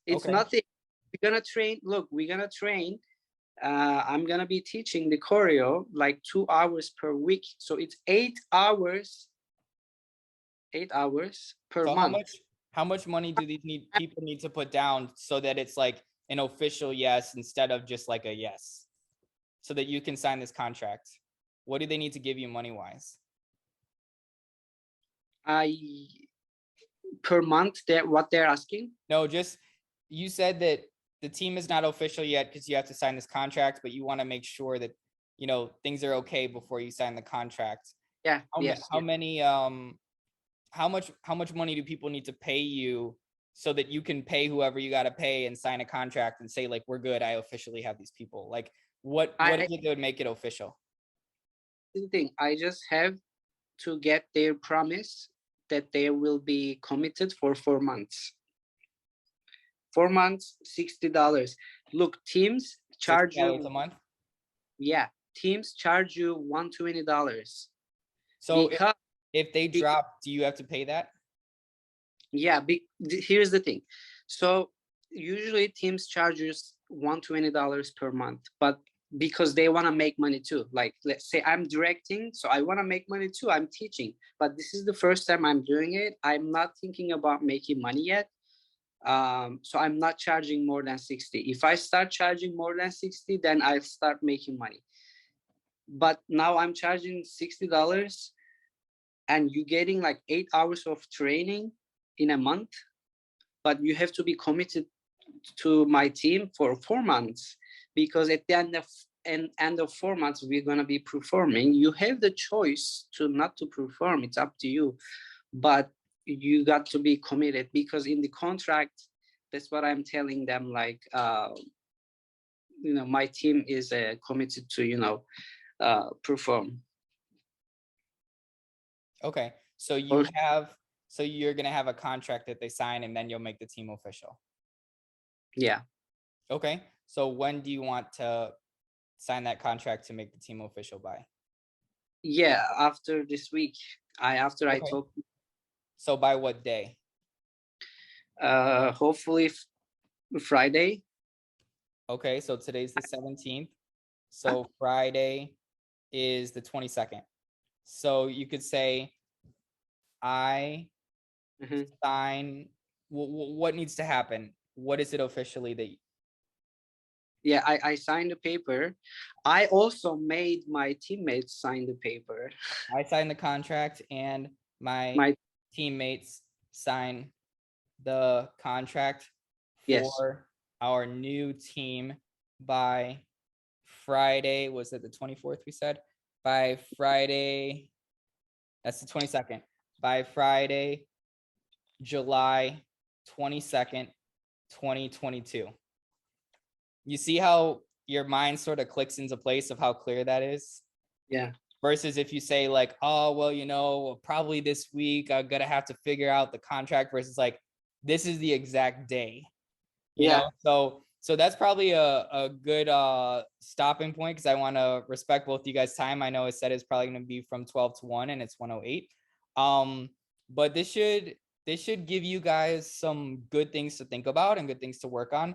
It's nothing. We're gonna train. Look, we're gonna train. I'm gonna be teaching the choreo like 2 hours per week. So it's 8 hours. 8 hours per month. How much money do these people need to put down so that it's like an official yes instead of just like a yes, so that you can sign this contract? What do they need to give you money wise? Per month, what they're asking? No, just, you said that the team is not official yet because you have to sign this contract, but you want to make sure that things are okay before you sign the contract. Yeah. How many how much money do people need to pay you so that you can pay whoever you got to pay and sign a contract and say like, we're good, I officially have these people? Like what is it that would make it official? The thing, I just have to get their promise that they will be committed for 4 months. 4 months, $60. Look, teams charge $60 you, a month. yeah, teams charge you $120. So Because if they drop, do you have to pay that? yeah, here's the thing. So usually teams charge us $120 per month, but because they want to make money too. Like, let's say I'm directing, so I want to make money too. I'm teaching, but this is the first time I'm doing it. I'm not thinking about making money yet. So I'm not charging more than 60. If I start charging more than 60, then I'll start making money. But now I'm charging $60 and you're getting like 8 hours of training in a month, but you have to be committed to my team for 4 months, because at the end of 4 months we're going to be performing. You have the choice to not to perform, it's up to you, but you got to be committed, because in the contract, that's what I'm telling them, like my team is committed to perform. Okay, so you're gonna have a contract that they sign and then you'll make the team official. Yeah. Okay, so when do you want to sign that contract to make the team official by? Yeah, after this week. I talk. So by what day? Hopefully Friday. Okay, so today's the 17th. So Friday is the 22nd. So you could say, I sign. What needs to happen? What is it officially that? Yeah, I signed the paper. I also made my teammates sign the paper. I signed the contract and my teammates sign the contract for our new team by Friday. Was it the 24th we said? By Friday, that's the 22nd. By Friday, July 22nd, 2022. You see how your mind sort of clicks into place of how clear that is? Yeah. Versus if you say like, oh, well, probably this week I'm gonna have to figure out the contract, versus like, this is the exact day. You know? So that's probably a good stopping point, because I want to respect both you guys' time. I know I said it's probably going to be from 12 to 1 and it's 1:08. But this should give you guys some good things to think about and good things to work on.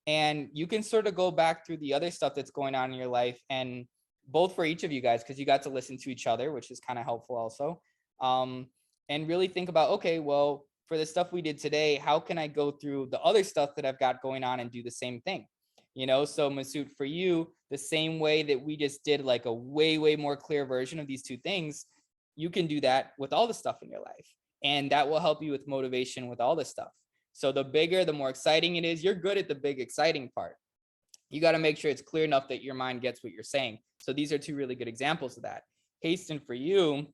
And you can sort of go back through the other stuff that's going on in your life, and both for each of you guys, because you got to listen to each other, which is kind of helpful also. And really think about, okay, well, for the stuff we did today, how can I go through the other stuff that I've got going on and do the same thing? So Mesut, for you, the same way that we just did like a way, way more clear version of these two things, you can do that with all the stuff in your life. And that will help you with motivation with all this stuff. So the bigger, the more exciting it is. You're good at the big, exciting part. You got to make sure it's clear enough that your mind gets what you're saying. So these are two really good examples of that. Hastin, for you,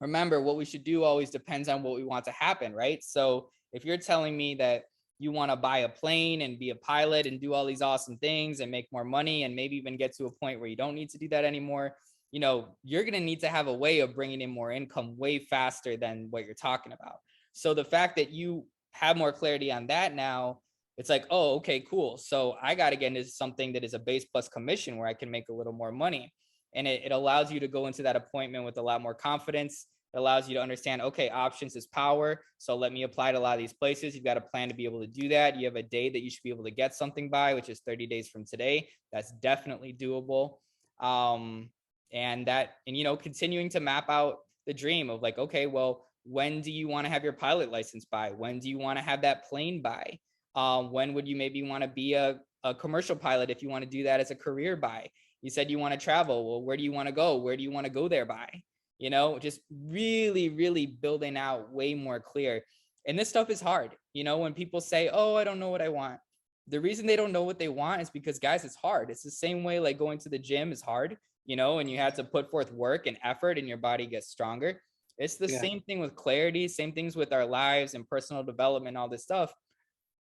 remember, what we should do always depends on what we want to happen, right? So if you're telling me that you want to buy a plane and be a pilot and do all these awesome things and make more money and maybe even get to a point where you don't need to do that anymore, you're going to need to have a way of bringing in more income way faster than what you're talking about. So the fact that you have more clarity on that now, it's like, oh, okay, cool. So I got to get into something that is a base plus commission where I can make a little more money. And it allows you to go into that appointment with a lot more confidence. It allows you to understand, okay, options is power. So let me apply to a lot of these places. You've got a plan to be able to do that. You have a day that you should be able to get something by, which is 30 days from today. That's definitely doable. And continuing to map out the dream of like, okay, well, when do you want to have your pilot license by? When do you want to have that plane by? When would you maybe want to be a commercial pilot if you want to do that as a career by? You said you want to travel. Well, where do you want to go? Where do you want to go there by? Just really, really building out way more clear. And this stuff is hard. When people say, oh, I don't know what I want. The reason they don't know what they want is because, guys, it's hard. It's the same way like going to the gym is hard, and you have to put forth work and effort and your body gets stronger. It's the Yeah. same thing with clarity, same things with our lives and personal development, all this stuff.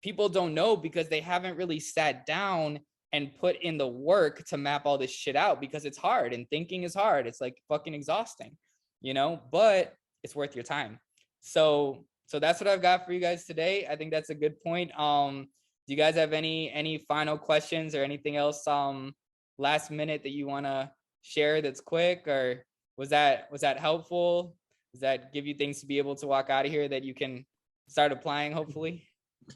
People don't know because they haven't really sat down and put in the work to map all this shit out, because it's hard and thinking is hard. It's like fucking exhausting, but it's worth your time. So that's what I've got for you guys today. I think that's a good point. Do you guys have any final questions or anything else last minute that you want to share that's quick, or was that helpful? Does that give you things to be able to walk out of here that you can start applying, hopefully?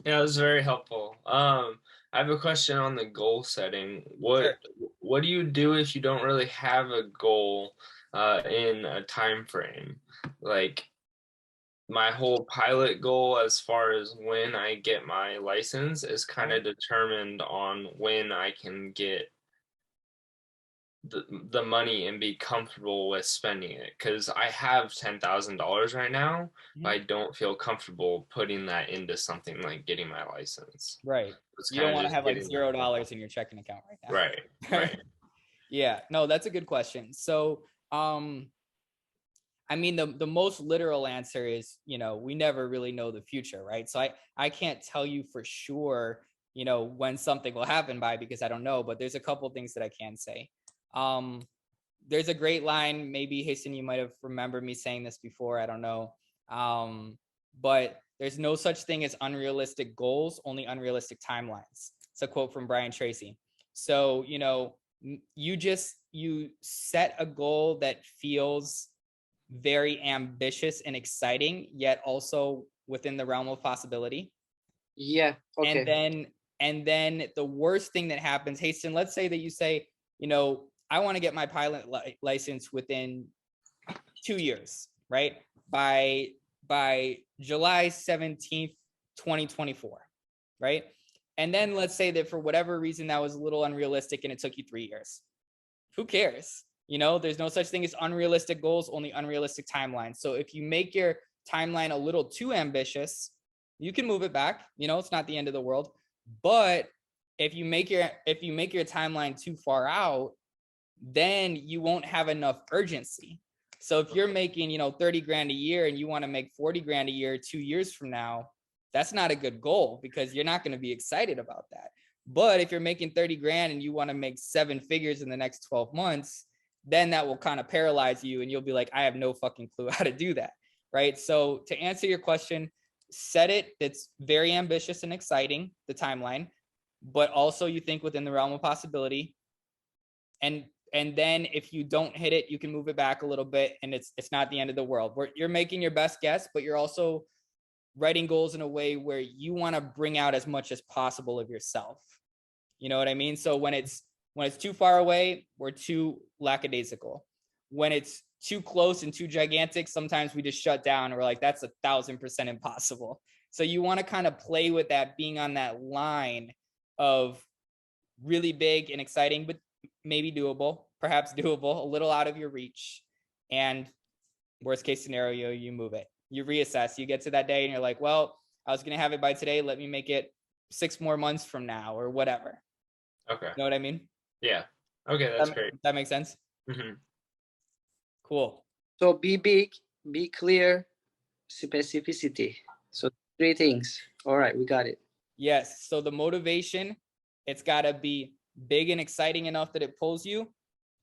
Yeah, it was very helpful. I have a question on the goal setting. Sure. What do you do if you don't really have a goal in a time frame? Like my whole pilot goal as far as when I get my license is kind of determined on when I can get the money and be comfortable with spending it, because I have $10,000 right now, but I don't feel comfortable putting that into something like getting my license. Right. It's You don't kind of want to just have like getting $0 in your checking account right now. right. Yeah, no, that's a good question. So I mean, the most literal answer is, we never really know the future, right? So I can't tell you for sure, when something will happen by, because I don't know, but there's a couple things that I can say. There's a great line, maybe Hastin, you might have remembered me saying this before, I don't know. But there's no such thing as unrealistic goals, only unrealistic timelines. It's a quote from Brian Tracy. So, you set a goal that feels very ambitious and exciting, yet also within the realm of possibility. Yeah. Okay. And then the worst thing that happens, Hastin, let's say that you say, I want to get my pilot license within 2 years, right? By July 17th, 2024, right? And then let's say that for whatever reason that was a little unrealistic and it took you 3 years. Who cares? There's no such thing as unrealistic goals, only unrealistic timelines. So if you make your timeline a little too ambitious, you can move it back. It's not the end of the world. But if you make your timeline too far out, then you won't have enough urgency. So if you're making, 30 grand a year and you want to make 40 grand a year 2 years from now, that's not a good goal, because you're not going to be excited about that. But if you're making 30 grand and you want to make 7 figures in the next 12 months, then that will kind of paralyze you and you'll be like, I have no fucking clue how to do that, right? So to answer your question, set it that's very ambitious and exciting, the timeline, but also you think within the realm of possibility. And then if you don't hit it, you can move it back a little bit, and it's not the end of the world. You're making your best guess, but you're also writing goals in a way where you want to bring out as much as possible of yourself. You know what I mean? So when it's too far away, we're too lackadaisical. When it's too close and too gigantic, sometimes we just shut down and we're like, that's 1,000% impossible. So you want to kind of play with that, being on that line of really big and exciting, but maybe doable, perhaps doable, a little out of your reach. And worst case scenario, you move it. You reassess. You get to that day and you're like, well, I was going to have it by today. Let me make it 6 more months from now, or whatever. Okay. You know what I mean? Yeah. Okay, that's great. That makes sense? Mm-hmm. Cool. So be big, be clear, specificity. So 3 things. All right, we got it. Yes. So the motivation, it's got to be big and exciting enough that it pulls you.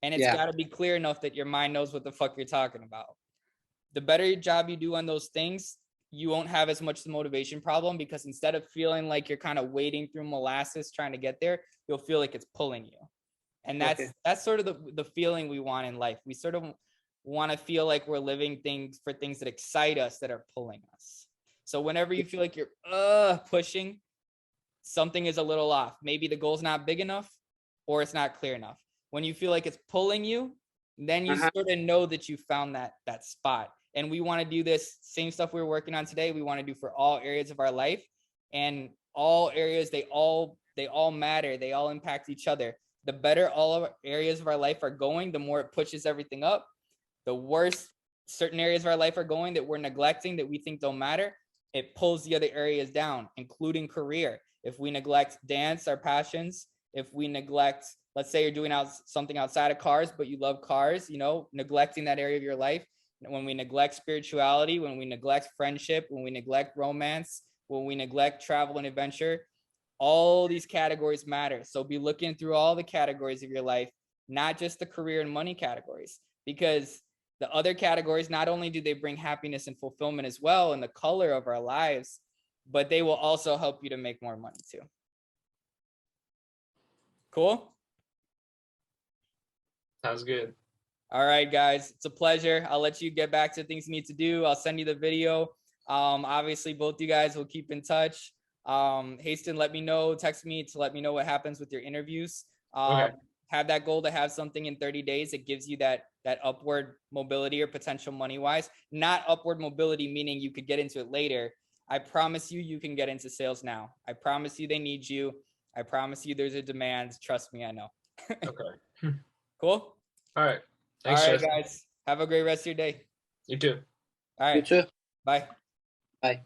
And it's got to be clear enough that your mind knows what the fuck you're talking about. The better job you do on those things, you won't have as much the motivation problem, because instead of feeling like you're kind of wading through molasses trying to get there, you'll feel like it's pulling you. And that's sort of the feeling we want in life. We sort of want to feel like we're living things that excite us, that are pulling us. So whenever you feel like you're pushing, something is a little off. Maybe the goal's not big enough, or it's not clear enough. When you feel like it's pulling you, then you sort of know that you found that spot. And we want to do this same stuff we were working on today. We want to do for all areas of our life, and all areas, they all matter. They all impact each other. The better all of our areas of our life are going, the more it pushes everything up. The worse certain areas of our life are going that we're neglecting, that we think don't matter, it pulls the other areas down, including career. If we neglect dance, our passions, if we neglect, let's say you're doing something outside of cars, but you love cars, neglecting that area of your life, when we neglect spirituality, when we neglect friendship, when we neglect romance, when we neglect travel and adventure, all these categories matter. So be looking through all the categories of your life, not just the career and money categories, because the other categories, not only do they bring happiness and fulfillment as well in the color of our lives, but they will also help you to make more money too. Cool? Sounds good. All right, guys, it's a pleasure. I'll let you get back to things you need to do. I'll send you the video. Obviously, both you guys will keep in touch. Hastin, let me know, text me to let me know what happens with your interviews. Okay. Have that goal to have something in 30 days. It gives you that upward mobility or potential money-wise. Not upward mobility, meaning you could get into it later. I promise you, you can get into sales now. I promise you they need you. I promise you there's a demand. Trust me, I know. Okay. Cool? All right. Thanks, All right, Justin. guys. Have a great rest of your day. You too. All You right. too. Bye. Bye.